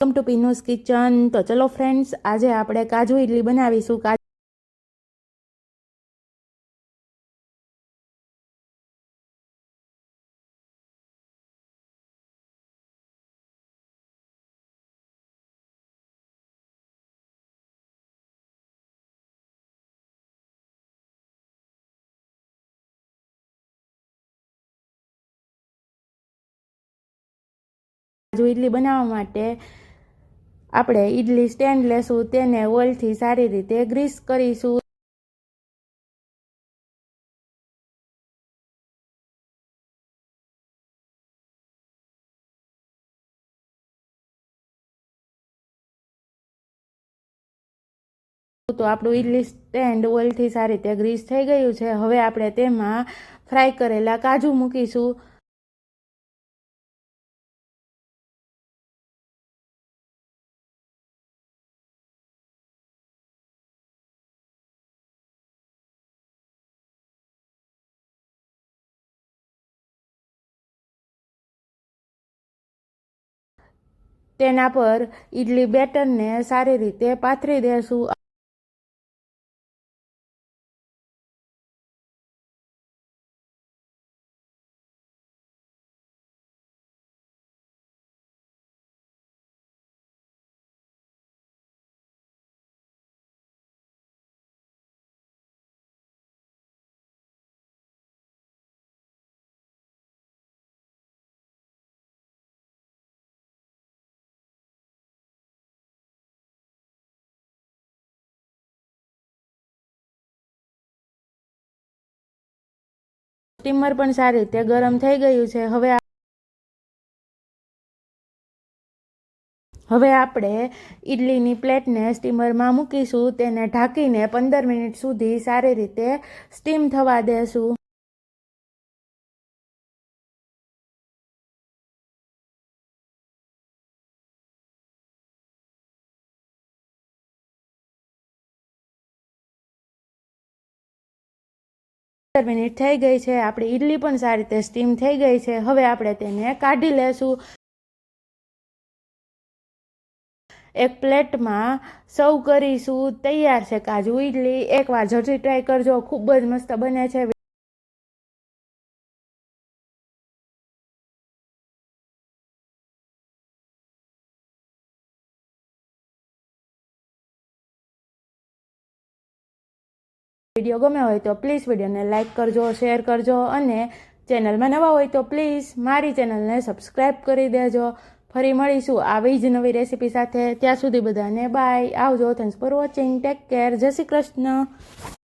Welcome to પીનૂસ kitchen. તો ચલો friends, આજે આપણે કાજુ ઇડલી બનાવીશું। કાજુ ઇડલી બનાવવા માટે આપણે ઇડલી સ્ટેન્ડ લેશું, તેને ઓઇલથી સારી રીતે ગ્રીસ કરીશું। તો આપણું ઇડલી સ્ટેન્ડ ઓઇલથી સારી રીતે ગ્રીસ થઈ ગયું છે। હવે આપણે તેમાં ફ્રાય કરેલા કાજુ મૂકીશું। તેના પર ઇડલી બેટરને સારી રીતે પાથરી દેશું। સ્ટીમર પણ સારી રીતે ગરમ થઈ ગયું છે। હવે આપણે ઇડલીની પ્લેટને સ્ટીમરમાં મૂકીશું, તેને ઢાંકીને 15 મિનિટ સુધી સારી રીતે સ્ટીમ થવા દેશું। મિનિટ થઈ ગઈ છે, આપણી ઇડલી પણ સારી રીતે સ્ટીમ થઈ ગઈ છે। હવે આપણે તેને કાઢી લેશું। એક પ્લેટમાં સર્વ કરીશું। તૈયાર છે કાજુ ઇડલી। એકવાર જરૂરથી ટ્રાય કરજો, ખૂબ જ મસ્ત બને છે। વિડીયો ગમ્યો હોય તો પ્લીઝ વિડીયોને લાઇક કરજો, શેર કરજો અને ચેનલમાં નવા હોય તો પ્લીઝ મારી ચેનલને સબસ્ક્રાઈબ કરી દેજો। ફરી મળીશું આવી જ નવી રેસીપી સાથે। ત્યાં સુધી બધાને બાય, આવજો। Thanks for watching, take care, જય શ્રી કૃષ્ણ।